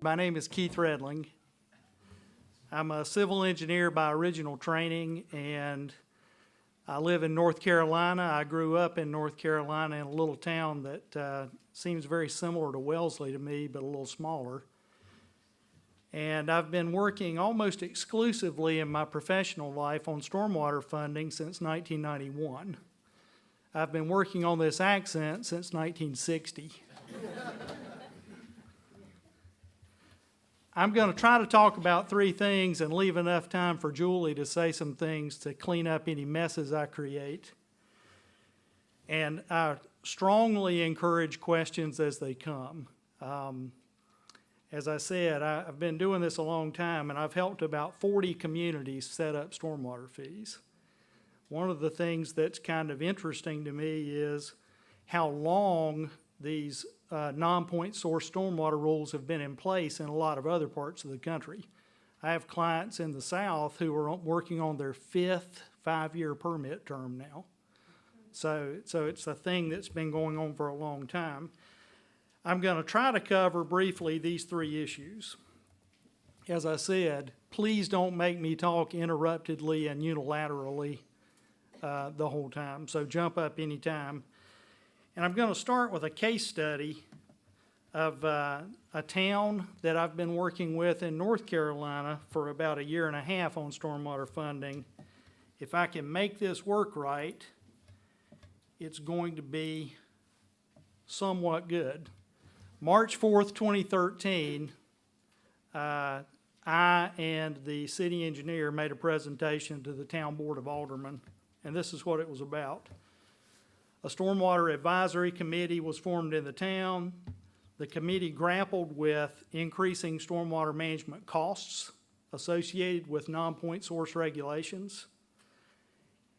My name is Keith Readling. I'm a civil engineer by original training, and I live in North Carolina. I grew up in North Carolina in a little town that seems very similar to Wellesley to me, but a little smaller. And I've been working almost exclusively in my professional life on stormwater funding since 1991. I've been working on this accent since 1960. I'm going to try to talk about three things and leave enough time for Julie to say some things to clean up any messes I create. And I strongly encourage questions as they come. As I said, I've been doing this a long time, and I've helped about 40 communities set up stormwater fees. One of the things that's kind of interesting to me is how long these non-point source stormwater rules have been in place in a lot of other parts of the country. I have clients in the South who are working on their 5th 5-year permit term now. So it's a thing that's been going on for a long time. I'm going to try to cover briefly these three issues. As I said, please don't make me talk interruptedly and unilaterally the whole time, so jump up anytime. And I'm going to start with a case study of a town that I've been working with in North Carolina for about 1.5 years on stormwater funding. If I can make this work right, it's going to be somewhat good. March 4th, 2013, I and the city engineer made a presentation to the town board of aldermen, and this is what it was about. A stormwater advisory committee was formed in the town. The committee grappled with increasing stormwater management costs associated with non-point source regulations,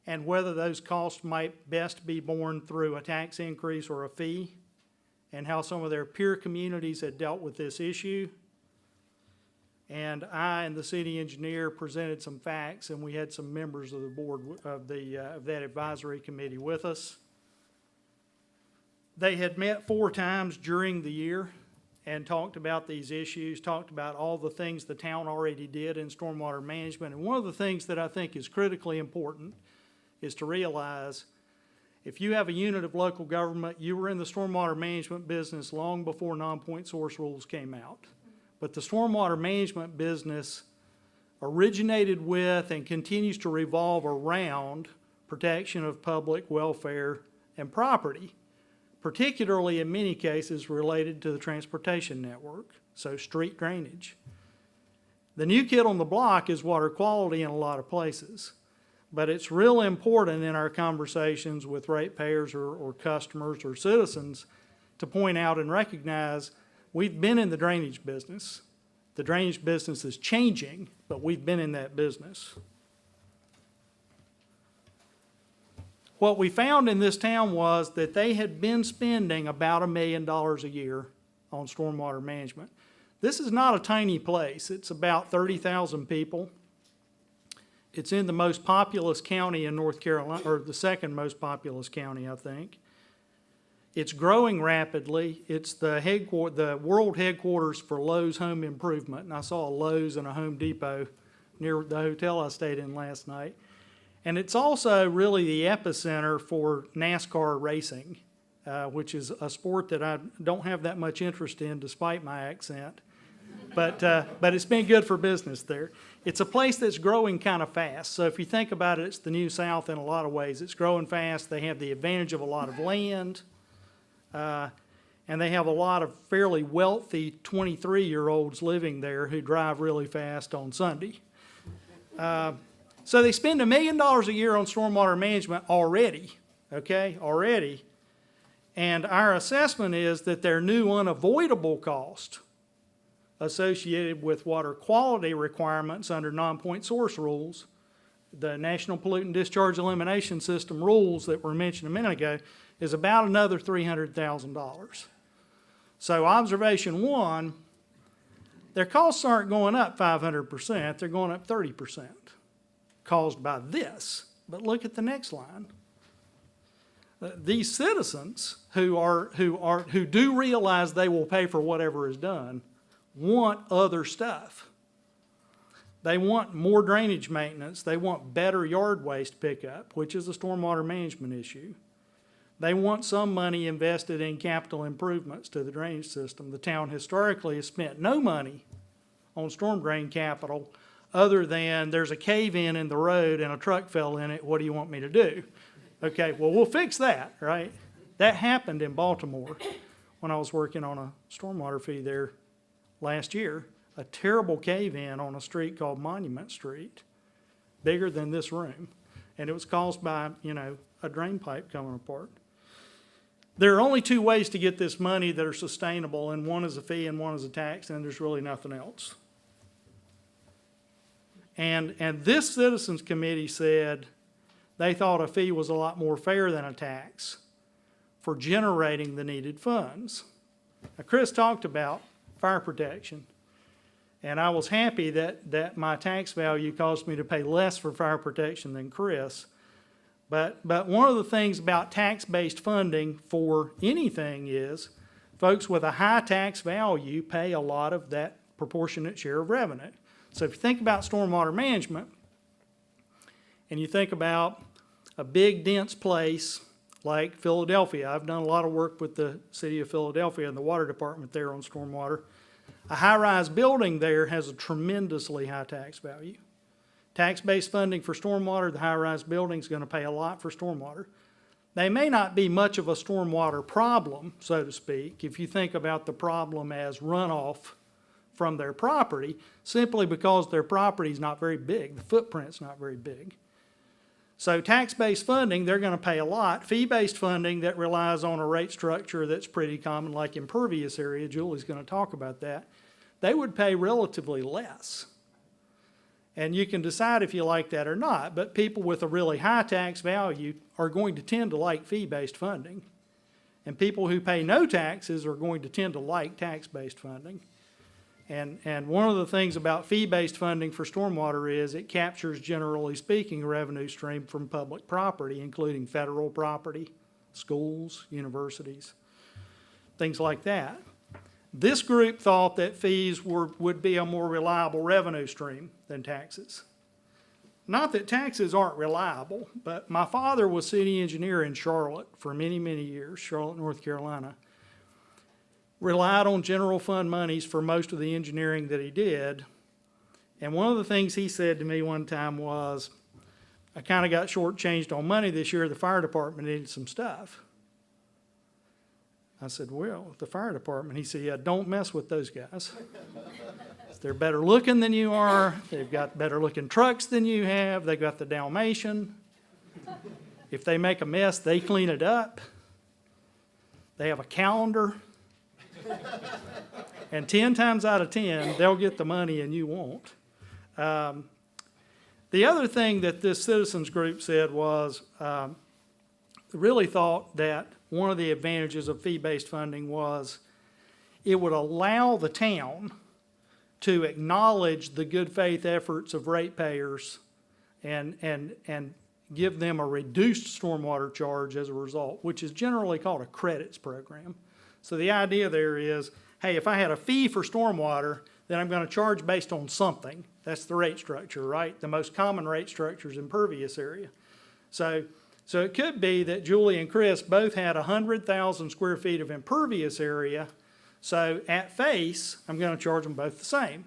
and whether those costs might best be borne through a tax increase or a fee, and how some of their peer communities had dealt with this issue. And I and the city engineer presented some facts, and we had some members of the board of that advisory committee with us. They had met 4 times during the year and talked about these issues, talked about all the things the town already did in stormwater management. And one of the things that I think is critically important is to realize if you have a unit of local government, you were in the stormwater management business long before non-point source rules came out. But the stormwater management business originated with and continues to revolve around protection of public welfare and property, particularly in many cases related to the transportation network, so street drainage. The new kid on the block is water quality in a lot of places, but it's real important in our conversations with ratepayers or customers or citizens to point out and recognize we've been in the drainage business. The drainage business is changing, but we've been in that business. What we found in this town was that they had been spending about $1 million a year on stormwater management. This is not a tiny place. It's about 30,000 people. It's in the most populous county in North Carolina, or the second most populous county, I think. It's growing rapidly. It's the world headquarters for Lowe's Home Improvement, and I saw a Lowe's and a Home Depot near the hotel I stayed in last night. And it's also really the epicenter for NASCAR racing, which is a sport that I don't have that much interest in despite my accent. But it's been good for business there. It's a place that's growing kind of fast. So if you think about it, it's the New South in a lot of ways. It's growing fast. They have the advantage of a lot of land. And they have a lot of fairly wealthy 23-year-olds living there who drive really fast on Sunday. So they spend $1 million a year on stormwater management already, okay, already. And our assessment is that their new unavoidable cost associated with water quality requirements under non-point source rules, the National Pollutant Discharge Elimination System rules that were mentioned a minute ago, is about another $300,000. So observation 1, their costs aren't going up 500%, they're going up 30%. Caused by this. But look at the next line. These citizens who do realize they will pay for whatever is done want other stuff. They want more drainage maintenance. They want better yard waste pickup, which is a stormwater management issue. They want some money invested in capital improvements to the drainage system. The town historically has spent no money on storm drain capital other than there's a cave-in in the road and a truck fell in it. What do you want me to do? Okay, well, we'll fix that, right? That happened in Baltimore when I was working on a stormwater fee there last year. A terrible cave-in on a street called Monument Street, bigger than this room. And it was caused by, a drain pipe coming apart. There are only two ways to get this money that are sustainable, and one is a fee and one is a tax, and there's really nothing else. And this Citizens Committee said they thought a fee was a lot more fair than a tax for generating the needed funds. Now, Chris talked about fire protection, and I was happy that my tax value caused me to pay less for fire protection than Chris. But one of the things about tax-based funding for anything is folks with a high tax value pay a lot of that proportionate share of revenue. So if you think about stormwater management, and you think about a big, dense place like Philadelphia, I've done a lot of work with the city of Philadelphia and the water department there on stormwater. A high-rise building there has a tremendously high tax value. Tax-based funding for stormwater, the high-rise building is going to pay a lot for stormwater. They may not be much of a stormwater problem, so to speak, if you think about the problem as runoff from their property, simply because their property is not very big. The footprint's not very big. So tax-based funding, they're going to pay a lot. Fee-based funding that relies on a rate structure that's pretty common, like impervious area, Julie's going to talk about that, they would pay relatively less. And you can decide if you like that or not, but people with a really high tax value are going to tend to like fee-based funding. And people who pay no taxes are going to tend to like tax-based funding. And one of the things about fee-based funding for stormwater is it captures, generally speaking, a revenue stream from public property, including federal property, schools, universities, things like that. This group thought that fees would be a more reliable revenue stream than taxes. Not that taxes aren't reliable, but my father was city engineer in Charlotte for many, many years, Charlotte, North Carolina. Relied on general fund monies for most of the engineering that he did. And one of the things he said to me one time was, I kind of got shortchanged on money this year. The fire department needed some stuff. I said, well, the fire department, he said, yeah, don't mess with those guys. They're better looking than you are. They've got better looking trucks than you have. They've got the Dalmatian. If they make a mess, they clean it up. They have a calendar. And 10 times out of 10, they'll get the money and you won't. The other thing that this citizens group said was, really thought that one of the advantages of fee-based funding was it would allow the town to acknowledge the good faith efforts of ratepayers and give them a reduced stormwater charge as a result, which is generally called a credits program. So the idea there is, hey, if I had a fee for stormwater, then I'm going to charge based on something. That's the rate structure, right? The most common rate structure is impervious area. So it could be that Julie and Chris both had 100,000 square feet of impervious area. So at face, I'm going to charge them both the same.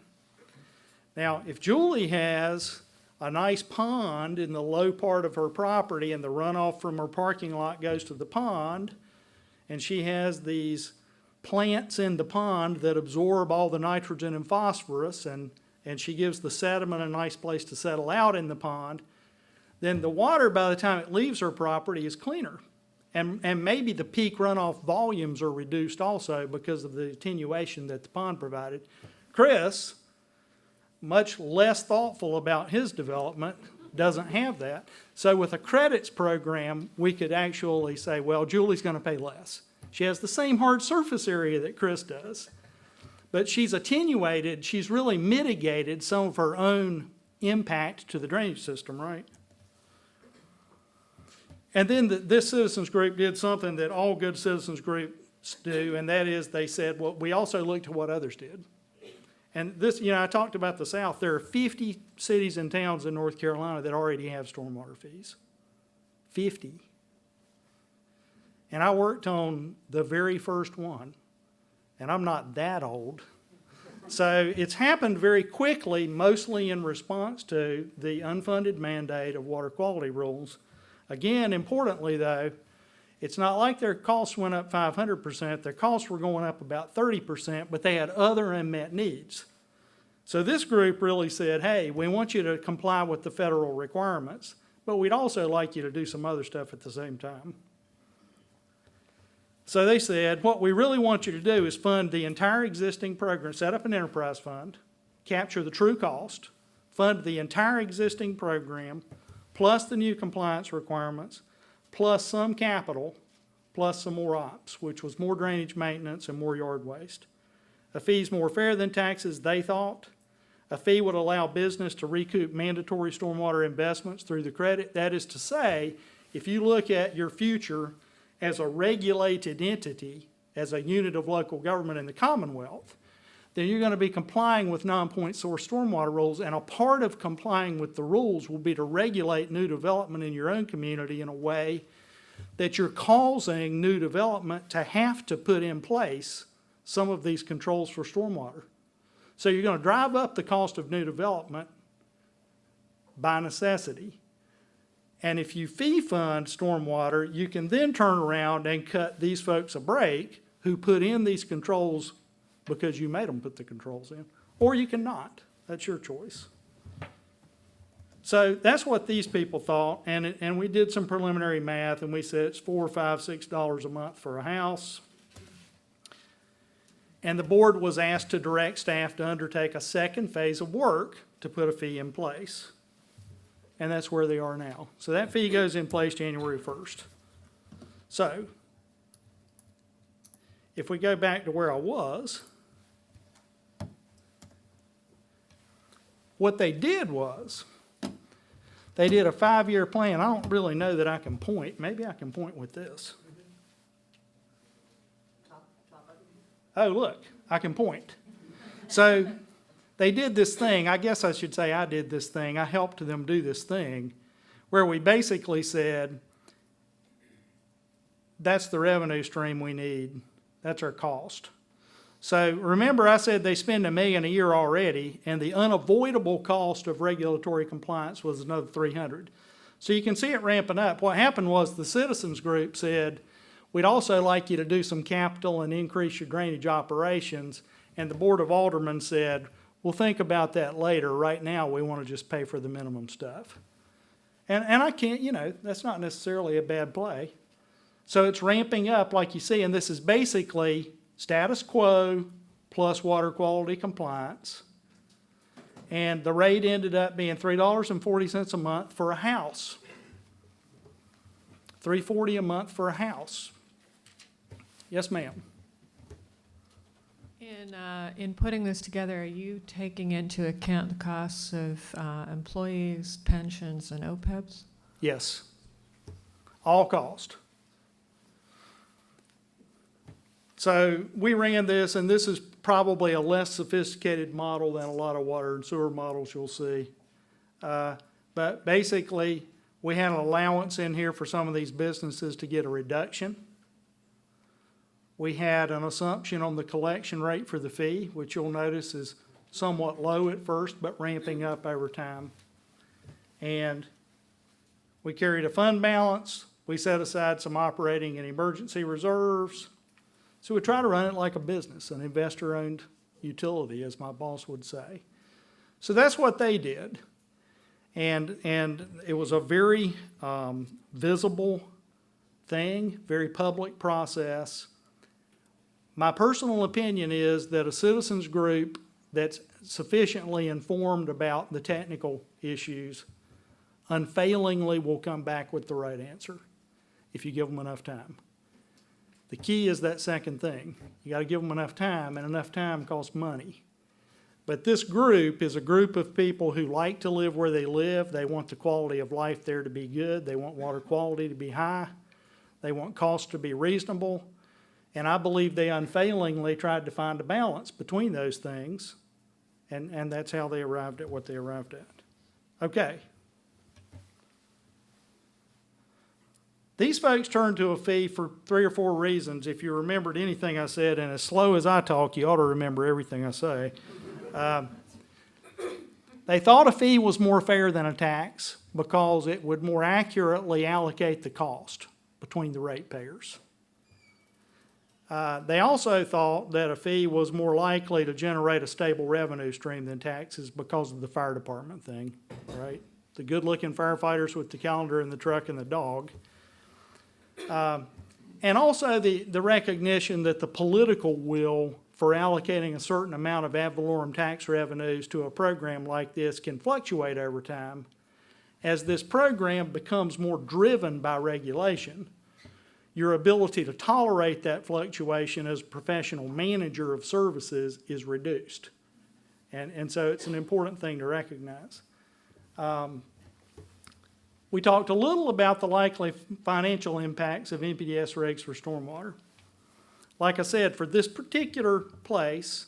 Now, if Julie has a nice pond in the low part of her property and the runoff from her parking lot goes to the pond, and she has these plants in the pond that absorb all the nitrogen and phosphorus, and she gives the sediment a nice place to settle out in the pond, then the water, by the time it leaves her property, is cleaner. And maybe the peak runoff volumes are reduced also because of the attenuation that the pond provided. Chris, much less thoughtful about his development, doesn't have that. So with a credits program, we could actually say, well, Julie's going to pay less. She has the same hard surface area that Chris does, but she's attenuated, she's really mitigated some of her own impact to the drainage system, right? And then this citizens group did something that all good citizens groups do, and that is they said, well, we also looked at what others did. and this, I talked about the South. There are 50 cities and towns in North Carolina that already have stormwater fees. 50. And I worked on the very first one, and I'm not that old. So it's happened very quickly, mostly in response to the unfunded mandate of water quality rules. Again, importantly though, it's not like their costs went up 500%. Their costs were going up about 30%, but they had other unmet needs. So this group really said, hey, we want you to comply with the federal requirements, but we'd also like you to do some other stuff at the same time. So they said, what we really want you to do is fund the entire existing program, set up an enterprise fund, capture the true cost, fund the entire existing program, plus the new compliance requirements, plus some capital, plus some more ops, which was more drainage maintenance and more yard waste. A fee's more fair than taxes, they thought. A fee would allow business to recoup mandatory stormwater investments through the credit. That is to say, if you look at your future as a regulated entity, as a unit of local government in the Commonwealth, then you're going to be complying with non-point source stormwater rules, and a part of complying with the rules will be to regulate new development in your own community in a way that you're causing new development to have to put in place some of these controls for stormwater. So you're going to drive up the cost of new development by necessity. And if you fee fund stormwater, you can then turn around and cut these folks a break who put in these controls because you made them put the controls in. Or you can not. That's your choice. So that's what these people thought. And we did some preliminary math, and we said it's $4, $5, $6 a month for a house. And the board was asked to direct staff to undertake a second phase of work to put a fee in place. And that's where they are now. So that fee goes in place January 1st. So if we go back to where I was, what they did was they did a 5-year plan. I don't really know that I can point. Maybe I can point with this. Oh, look, I can point. So they did this thing, I guess I should say I did this thing, I helped them do this thing, where we basically said, that's the revenue stream we need, that's our cost. So remember I said they spend $1 million a year already, and the unavoidable cost of regulatory compliance was another $300. So you can see it ramping up. What happened was the citizens group said, we'd also like you to do some capital and increase your drainage operations, and the Board of Aldermen said, we'll think about that later. Right now, we want to just pay for the minimum stuff. And I can't, that's not necessarily a bad play. So it's ramping up like you see, and this is basically status quo plus water quality compliance. And the rate ended up being $3.40 a month for a house. $3.40 a month for a house. Yes, ma'am. In putting this together, are you taking into account the costs of employees, pensions, and OPEBs? Yes. All cost. So we ran this, and this is probably a less sophisticated model than a lot of water and sewer models you'll see. But basically, we had an allowance in here for some of these businesses to get a reduction. We had an assumption on the collection rate for the fee, which you'll notice is somewhat low at first, but ramping up over time. And we carried a fund balance. We set aside some operating and emergency reserves. So we try to run it like a business, an investor-owned utility, as my boss would say. So that's what they did. And it was a very visible thing, very public process. My personal opinion is that a citizens group that's sufficiently informed about the technical issues unfailingly will come back with the right answer if you give them enough time. The key is that second thing. You got to give them enough time, and enough time costs money. But this group is a group of people who like to live where they live. They want the quality of life there to be good. They want water quality to be high. They want costs to be reasonable. And I believe they unfailingly tried to find a balance between those things And that's how they arrived at what they arrived at. Okay. These folks turned to a fee for 3 or 4 reasons. If you remembered anything I said, and as slow as I talk, you ought to remember everything I say. They thought a fee was more fair than a tax because it would more accurately allocate the cost between the ratepayers. They also thought that a fee was more likely to generate a stable revenue stream than taxes because of the fire department thing, right? The good-looking firefighters with the calendar and the truck and the dog. And also the recognition that the political will for allocating a certain amount of ad valorem tax revenues to a program like this can fluctuate over time. As this program becomes more driven by regulation, your ability to tolerate that fluctuation as a professional manager of services is reduced. And so it's an important thing to recognize. We talked a little about the likely financial impacts of NPDES regs for stormwater. Like I said, for this particular place,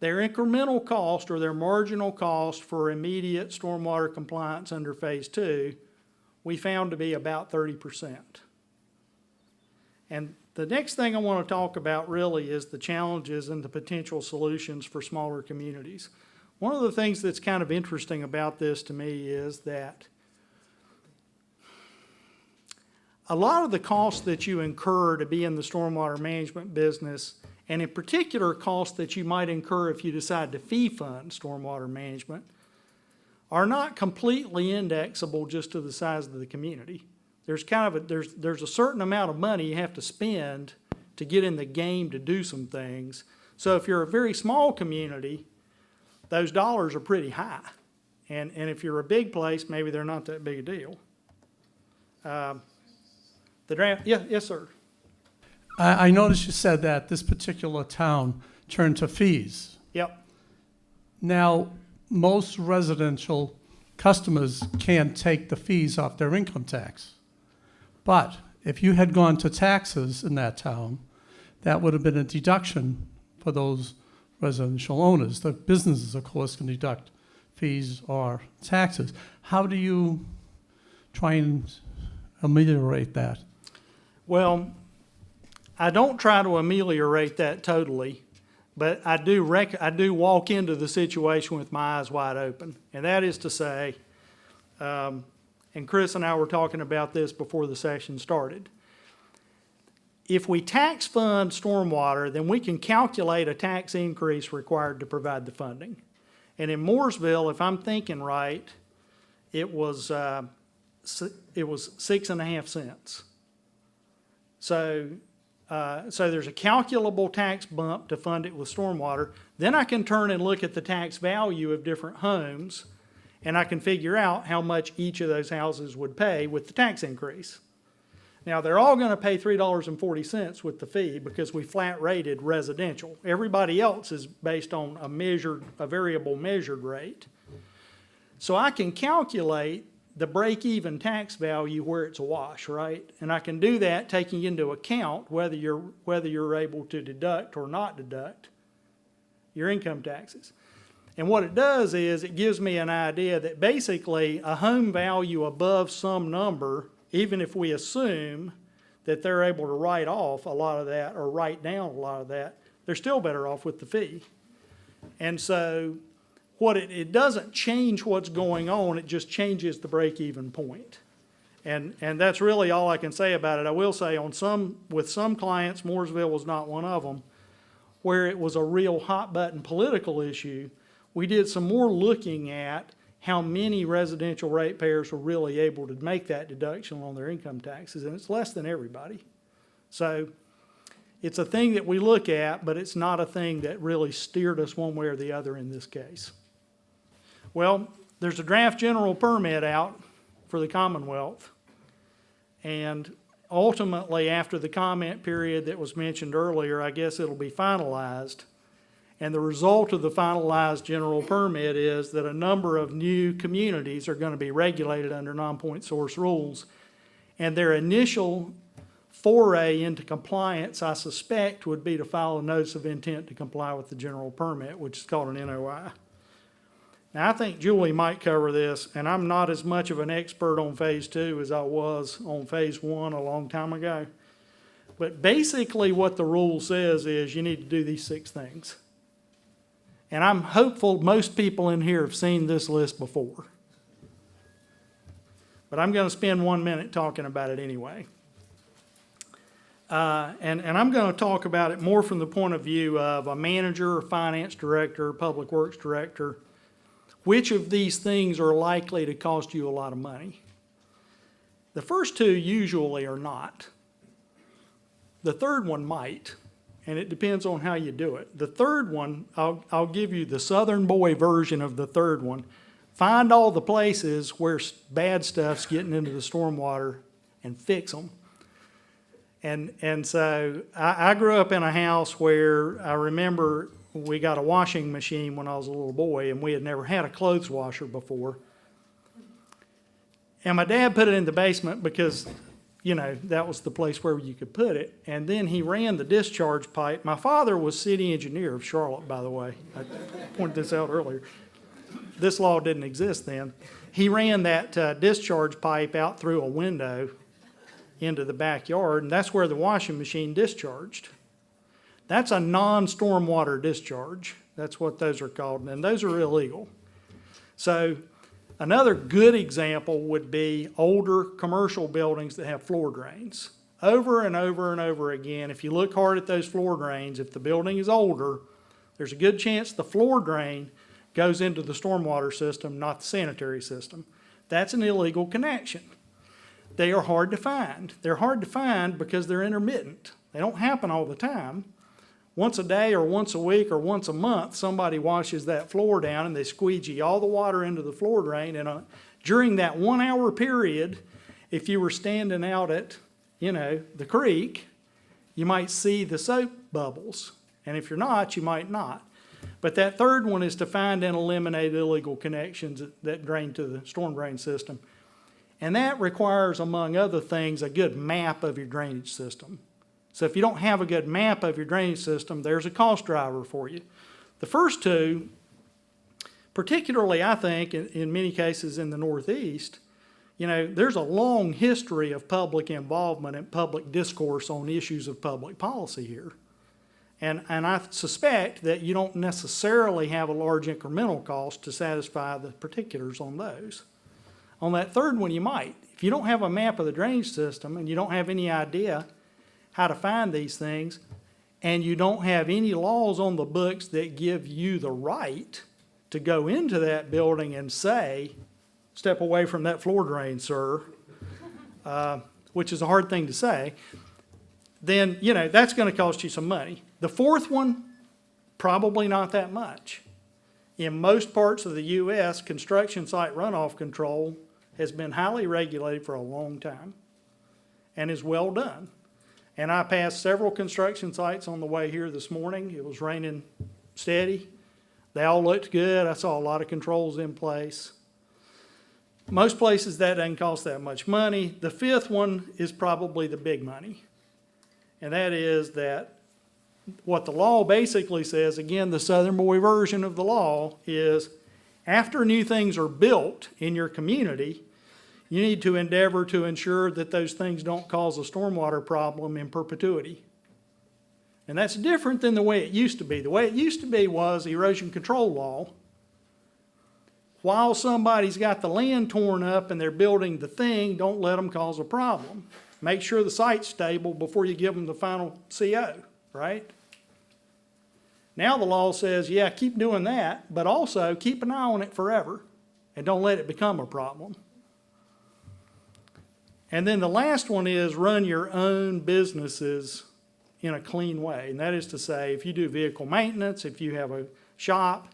their incremental cost or their marginal cost for immediate stormwater compliance under phase 2, we found to be about 30%. And the next thing I want to talk about really is the challenges and the potential solutions for smaller communities. One of the things that's kind of interesting about this to me is that a lot of the costs that you incur to be in the stormwater management business, and in particular costs that you might incur if you decide to fee fund stormwater management, are not completely indexable just to the size of the community. There's kind of there's a certain amount of money you have to spend to get in the game to do some things. So if you're a very small community, those dollars are pretty high. And if you're a big place, maybe they're not that big a deal. The draft, yeah, yes, sir. I noticed you said that this particular town turned to fees. Yep. Now, most residential customers can't take the fees off their income tax. But if you had gone to taxes in that town, that would have been a deduction for those residential owners. The businesses, of course, can deduct fees or taxes. How do you try and ameliorate that? Well, I don't try to ameliorate that totally, but I do walk into the situation with my eyes wide open. And that is to say, and Chris and I were talking about this before the session started. If we tax fund stormwater, then we can calculate a tax increase required to provide the funding. And in Mooresville, if I'm thinking right, it was 6.5 cents. So there's a calculable tax bump to fund it with stormwater. Then I can turn and look at the tax value of different homes, and I can figure out how much each of those houses would pay with the tax increase. Now, they're all going to pay $3.40 with the fee because we flat rated residential. Everybody else is based on a variable measured rate. So I can calculate the break-even tax value where it's a wash, right? And I can do that taking into account whether you're able to deduct or not deduct your income taxes. And what it does is it gives me an idea that basically a home value above some number, even if we assume that they're able to write off a lot of that or write down a lot of that, they're still better off with the fee. And so what it doesn't change what's going on, it just changes the break-even point. And that's really all I can say about it. I will say with some clients, Mooresville was not one of them, where it was a real hot-button political issue, we did some more looking at how many residential ratepayers were really able to make that deduction on their income taxes, and it's less than everybody. So it's a thing that we look at, but it's not a thing that really steered us one way or the other in this case. Well, there's a draft general permit out for the Commonwealth, and ultimately, after the comment period that was mentioned earlier, I guess it'll be finalized. And the result of the finalized general permit is that a number of new communities are going to be regulated under non-point source rules. And their initial foray into compliance, I suspect, would be to file a notice of intent to comply with the general permit, which is called an NOI. Now, I think Julie might cover this, and I'm not as much of an expert on phase two as I was on phase one a long time ago. But basically what the rule says is you need to do these 6 things. And I'm hopeful most people in here have seen this list before. But I'm going to spend 1 minute talking about it anyway. And I'm going to talk about it more from the point of view of a manager, a finance director, public works director. Which of these things are likely to cost you a lot of money? The first 2 usually are not. The third one might, and it depends on how you do it. The third one, I'll give you the Southern boy version of the third one. Find all the places where bad stuff's getting into the stormwater and fix them. And so I grew up in a house where I remember we got a washing machine when I was a little boy, and we had never had a clothes washer before. And my dad put it in the basement because, you know, that was the place where you could put it. And then he ran the discharge pipe. My father was city engineer of Charlotte, by the way. I pointed this out earlier. This law didn't exist then. He ran that discharge pipe out through a window into the backyard, and that's where the washing machine discharged. That's a non-stormwater discharge. That's what those are called, and those are illegal. So another good example would be older commercial buildings that have floor drains. Over and over and over again, if you look hard at those floor drains, if the building is older, there's a good chance the floor drain goes into the stormwater system, not the sanitary system. That's an illegal connection. They are hard to find. They're hard to find because they're intermittent. They don't happen all the time. Once a day or once a week or once a month, somebody washes that floor down and they squeegee all the water into the floor drain. And during that 1 hour period, if you were standing out at, you know, the creek, you might see the soap bubbles. And if you're not, you might not. But that third one is to find and eliminate illegal connections that drain to the storm drain system. And that requires, among other things, a good map of your drainage system. So if you don't have a good map of your drainage system, there's a cost driver for you. The first 2, particularly I think in many cases in the Northeast, you know, there's a long history of public involvement and public discourse on issues of public policy here. And I suspect that you don't necessarily have a large incremental cost to satisfy the particulars on those. On that third one, you might. If you don't have a map of the drainage system and you don't have any idea how to find these things, and you don't have any laws on the books that give you the right to go into that building and say, step away from that floor drain, sir, which is a hard thing to say, then, you know, that's going to cost you some money. The fourth one, probably not that much. In most parts of the U.S., construction site runoff control has been highly regulated for a long time and is well done. And I passed several construction sites on the way here this morning. It was raining steady. They all looked good. I saw a lot of controls in place. Most places that doesn't cost that much money. The fifth one is probably the big money. And that is that what the law basically says, again, the Southern boy version of the law is after new things are built in your community, you need to endeavor to ensure that those things don't cause a stormwater problem in perpetuity. And that's different than the way it used to be. The way it used to be was erosion control law. While somebody's got the land torn up and they're building the thing, don't let them cause a problem. Make sure the site's stable before you give them the final CO, right? Now the law says, yeah, keep doing that, but also keep an eye on it forever and don't let it become a problem. And then the last one is run your own businesses in a clean way. And that is to say, if you do vehicle maintenance, if you have a shop,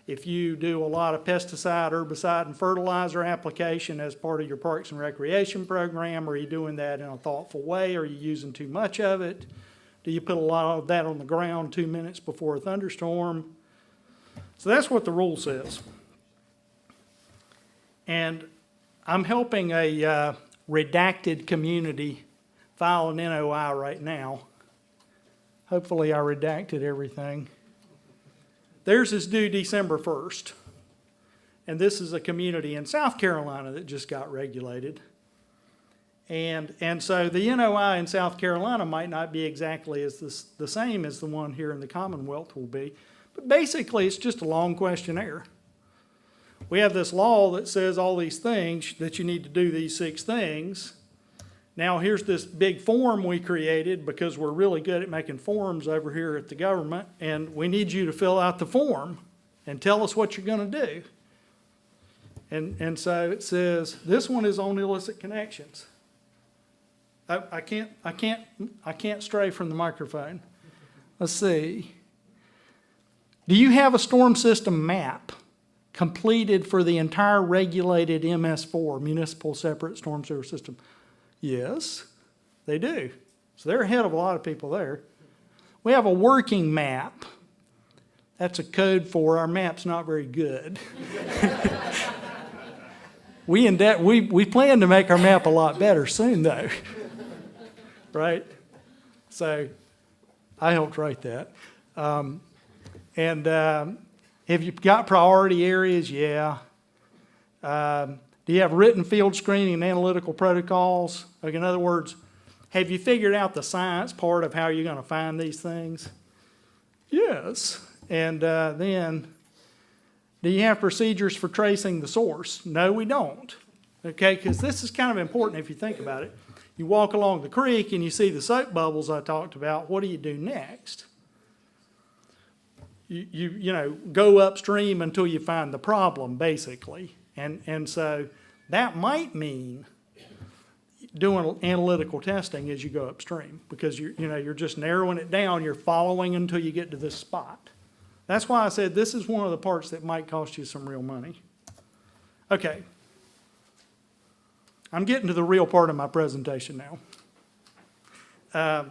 if you do a lot of pesticide, herbicide, and fertilizer application as part of your Parks and Recreation program, are you doing that in a thoughtful way? Are you using too much of it? Do you put a lot of that on the ground 2 minutes before a thunderstorm? So that's what the rule says. And I'm helping a redacted community file an NOI right now. Hopefully I redacted everything. Theirs is due December 1st. and this is a community in South Carolina that just got regulated. And so the NOI in South Carolina might not be exactly the same as the one here in the Commonwealth will be. But basically, it's just a long questionnaire. We have this law that says all these things, that you need to do these 6 things. Now, here's this big form we created because we're really good at making forms over here at the government, and we need you to fill out the form and tell us what you're going to do. And so it says, this one is on illicit connections. I can't stray from the microphone. Let's see. Do you have a storm system map completed for the entire regulated MS4, Municipal Separate Storm Sewer System? Yes, they do. So they're ahead of a lot of people there. We have a working map. That's a code for our map's not very good. We plan to make our map a lot better soon, though. Right? So I helped write that. Have you got priority areas? Yeah. Do you have written field screening and analytical protocols? Like, in other words, have you figured out the science part of how you're going to find these things? Yes. And then, do you have procedures for tracing the source? No, we don't. Okay, because this is kind of important if you think about it. You walk along the creek and you see the soap bubbles I talked about. What do you do next? You know, go upstream until you find the problem, basically. And so that might mean doing analytical testing as you go upstream, because you're just narrowing it down. You're following until you get to this spot. That's why I said this is one of the parts that might cost you some real money. Okay. I'm getting to the real part of my presentation now.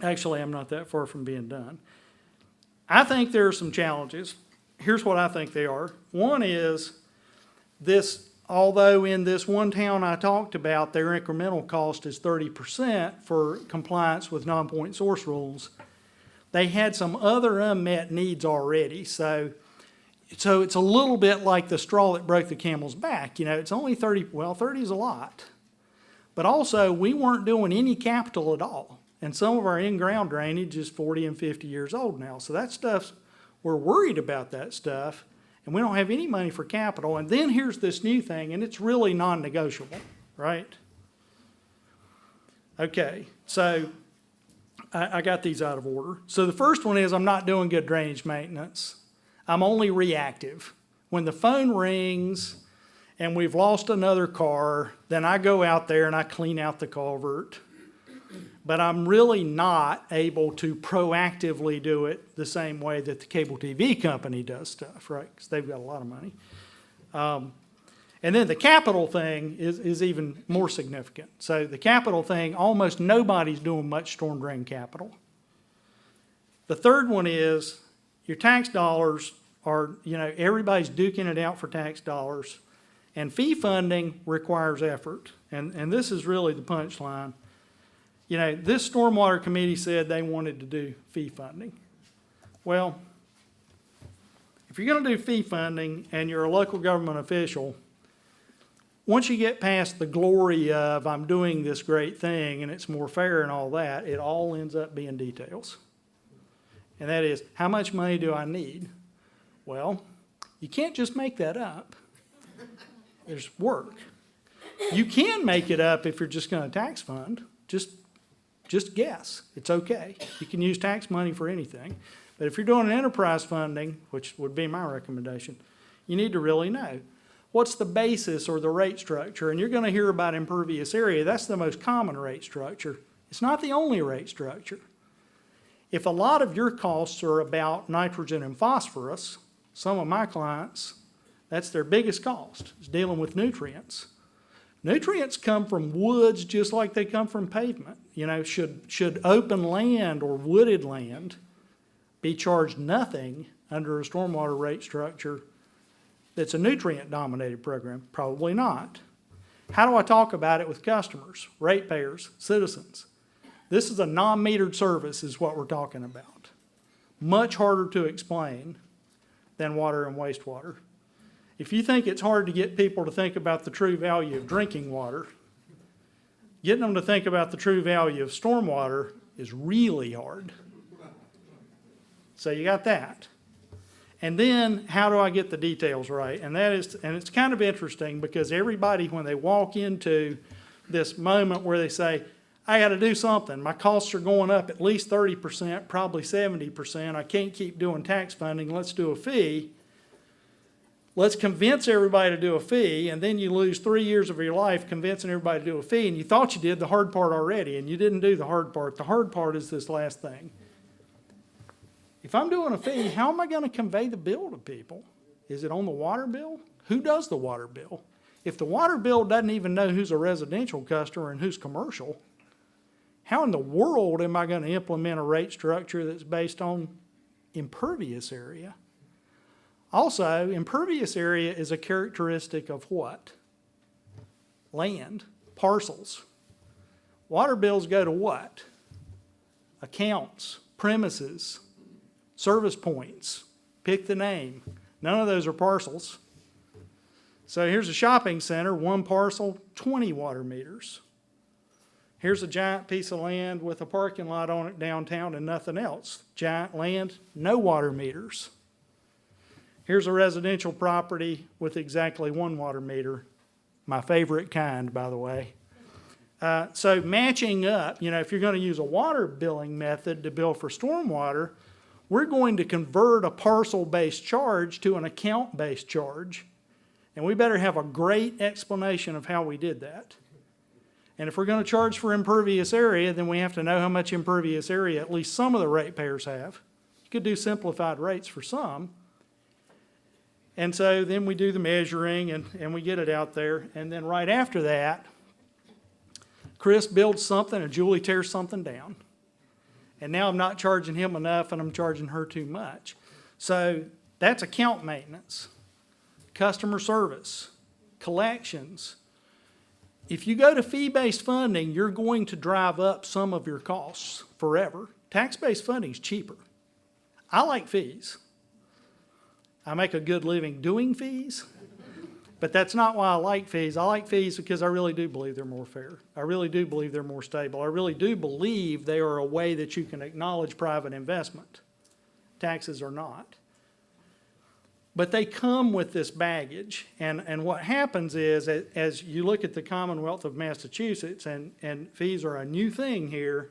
Actually, I'm not that far from being done. I think there are some challenges. Here's what I think they are. One is this, although in this one town I talked about, their incremental cost is 30% for compliance with non-point source rules, they had some other unmet needs already. So it's a little bit like the straw that broke the camel's back. It's only 30, well, 30 is a lot. But also, we weren't doing any capital at all. And some of our in-ground drainage is 40 and 50 years old now. So that stuff's, we're worried about that stuff, and we don't have any money for capital. And then here's this new thing, and it's really non-negotiable, right? Okay, so I got these out of order. So the first one is I'm not doing good drainage maintenance. I'm only reactive. When the phone rings and we've lost another car, then I go out there and I clean out the culvert. But I'm really not able to proactively do it the same way that the cable TV company does stuff, right? Because they've got a lot of money. And then the capital thing is even more significant. So the capital thing, almost nobody's doing much storm drain capital. The third one is your tax dollars are, everybody's duking it out for tax dollars. And fee funding requires effort. And this is really the punchline. This Stormwater Committee said they wanted to do fee funding. Well, if you're going to do fee funding and you're a local government official, once you get past the glory of I'm doing this great thing and it's more fair and all that, it all ends up being details. And that is, how much money do I need? Well, you can't just make that up. There's work. You can make it up if you're just going to tax fund. Just guess. It's okay. You can use tax money for anything. But if you're doing an enterprise funding, which would be my recommendation, you need to really know. What's the basis or the rate structure? And you're going to hear about impervious area. That's the most common rate structure. It's not the only rate structure. If a lot of your costs are about nitrogen and phosphorus, some of my clients, that's their biggest cost, is dealing with nutrients. Nutrients come from woods just like they come from pavement. Should open land or wooded land be charged nothing under a stormwater rate structure that's a nutrient-dominated program? Probably not. How do I talk about it with customers, ratepayers, citizens? This is a non-metered service is what we're talking about. Much harder to explain than water and wastewater. If you think it's hard to get people to think about the true value of drinking water, getting them to think about the true value of stormwater is really hard. So you got that. And then, how do I get the details right? And it's kind of interesting because everybody, when they walk into this moment where they say, I got to do something, my costs are going up at least 30%, probably 70%, I can't keep doing tax funding, let's do a fee. Let's convince everybody to do a fee, and then you lose 3 years of your life convincing everybody to do a fee, and you thought you did the hard part already, and you didn't do the hard part. The hard part is this last thing. If I'm doing a fee, how am I going to convey the bill to people? Is it on the water bill? Who does the water bill? If the water bill doesn't even know who's a residential customer and who's commercial, how in the world am I going to implement a rate structure that's based on impervious area? Also, impervious area is a characteristic of what? Land, parcels. Water bills go to what? Accounts, premises, service points, pick the name. None of those are parcels. So here's a shopping center, one parcel, 20 water meters. Here's a giant piece of land with a parking lot on it downtown and nothing else. Giant land, no water meters. Here's a residential property with exactly one water meter, my favorite kind, by the way. So matching up, if you're going to use a water billing method to bill for stormwater, we're going to convert a parcel-based charge to an account-based charge. And we better have a great explanation of how we did that. And if we're going to charge for impervious area, then we have to know how much impervious area at least some of the ratepayers have. You could do simplified rates for some. And so then we do the measuring and we get it out there. And then right after that, Chris builds something and Julie tears something down. And now I'm not charging him enough and I'm charging her too much. So that's account maintenance, customer service, collections. If you go to fee-based funding, you're going to drive up some of your costs forever. Tax-based funding is cheaper. I like fees. I make a good living doing fees, but that's not why I like fees. I like fees because I really do believe they're more fair. I really do believe they're more stable. I really do believe they are a way that you can acknowledge private investment. Taxes are not. But they come with this baggage, and what happens is, as you look at the Commonwealth of Massachusetts, and fees are a new thing here,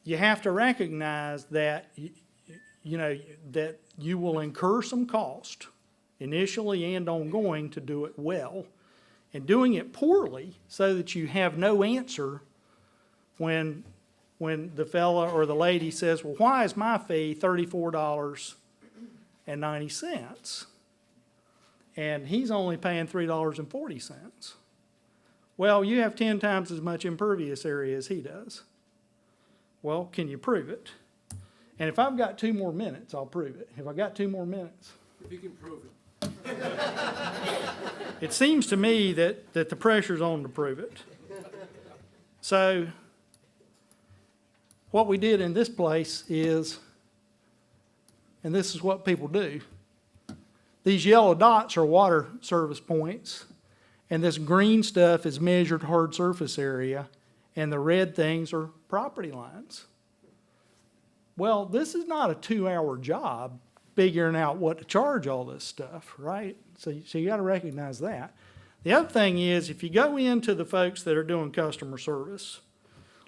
you have to recognize that that you will incur some cost initially and ongoing to do it well, and doing it poorly so that you have no answer when the fella or the lady says, well, why is my fee $34.90 and he's only paying $3.40? Well, you have 10 times as much impervious area as he does. Well, can you prove it? And if I've got 2 more minutes, I'll prove it. Have I got 2 more minutes? If you can prove it. It seems to me that the pressure's on to prove it. So what we did in this place is, and this is what people do, these yellow dots are water service points, and this green stuff is measured hard surface area, and the red things are property lines. Well, this is not a 2-hour job figuring out what to charge all this stuff, right? So you got to recognize that. The other thing is, if you go into the folks that are doing customer service,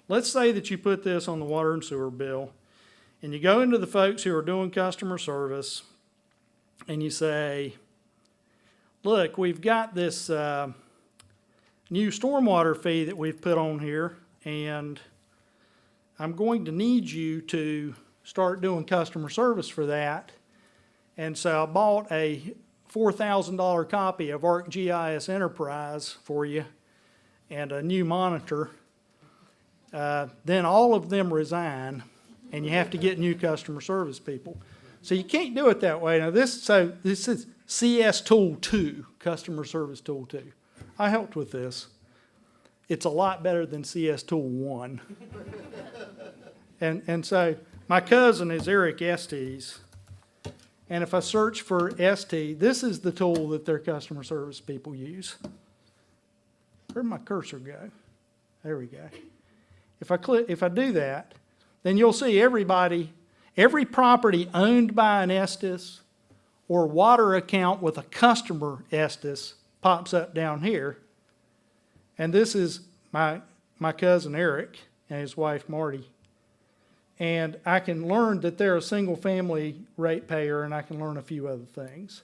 let's say that you put this on the water and sewer bill, and you go into the folks who are doing customer service, and you say, look, we've got this new stormwater fee that we've put on here, and I'm going to need you to start doing customer service for that. And so I bought a $4,000 copy of ArcGIS Enterprise for you and a new monitor. Then all of them resign, and you have to get new customer service people. So you can't do it that way. Now this is CS Tool 2, Customer Service Tool 2. I helped with this. It's a lot better than CS Tool 1. And so my cousin is Eric Estes, And if I search for ST, this is the tool that their customer service people use. Where'd my cursor go? There we go. If I do that, then you'll see every property owned by an Estes or water account with a customer Estes pops up down here. And this is my cousin Eric and his wife Marty. And I can learn that they're a single-family ratepayer, and I can learn a few other things.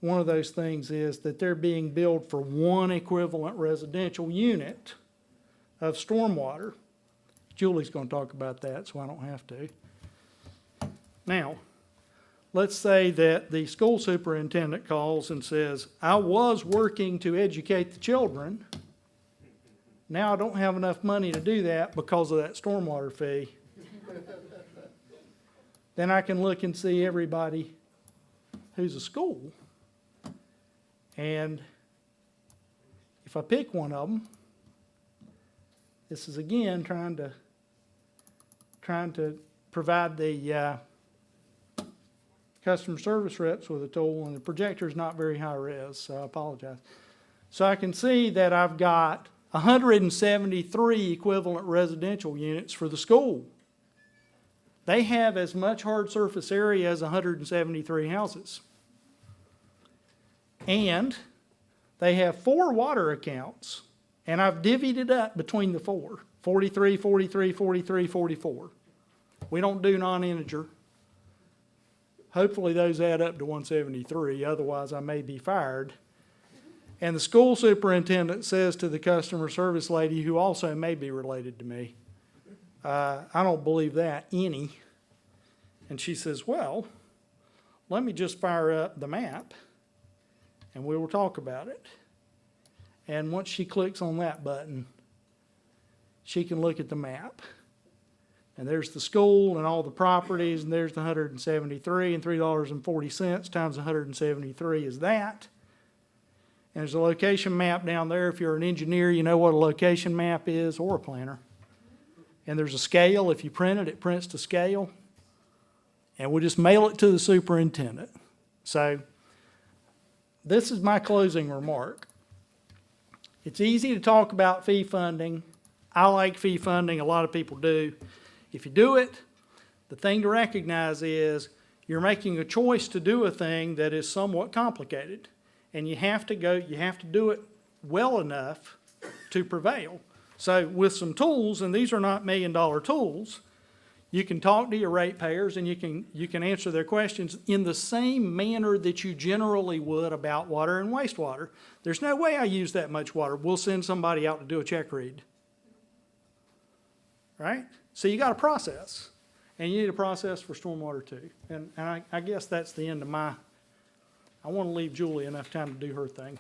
One of those things is that they're being billed for one equivalent residential unit of stormwater. Julie's going to talk about that, so I don't have to. Now, let's say that the school superintendent calls and says, I was working to educate the children. Now I don't have enough money to do that because of that stormwater fee. Then I can look and see everybody who's a school. And if I pick one of them, this is again trying to provide the customer service reps with a tool, and the projector is not very high res, so I apologize. So I can see that I've got 173 equivalent residential units for the school. They have as much hard surface area as 173 houses. And they have 4 water accounts, and I've divvied it up between the 4. 43, 43, 43, 44. We don't do non-integer. Hopefully those add up to 173, otherwise I may be fired. And the school superintendent says to the customer service lady, who also may be related to me, I don't believe that any. And she says, well, let me just fire up the map and we will talk about it. And once she clicks on that button, she can look at the map. And there's the school and all the properties, and there's the 173, and $3.40 times 173 is that. And there's a location map down there. If you're an engineer, you know what a location map is, or a planner. And there's a scale. If you print it, it prints to scale. And we'll just mail it to the superintendent. So this is my closing remark. It's easy to talk about fee funding. I like fee funding. A lot of people do. If you do it, the thing to recognize is you're making a choice to do a thing that is somewhat complicated. And you have to do it well enough to prevail. So with some tools, and these are not $1 million tools, you can talk to your ratepayers and you can answer their questions in the same manner that you generally would about water and wastewater. There's no way I use that much water. We'll send somebody out to do a check read. Right? So you got a process. And you need a process for stormwater too. And I guess that's the end of I want to leave Julie enough time to do her thing.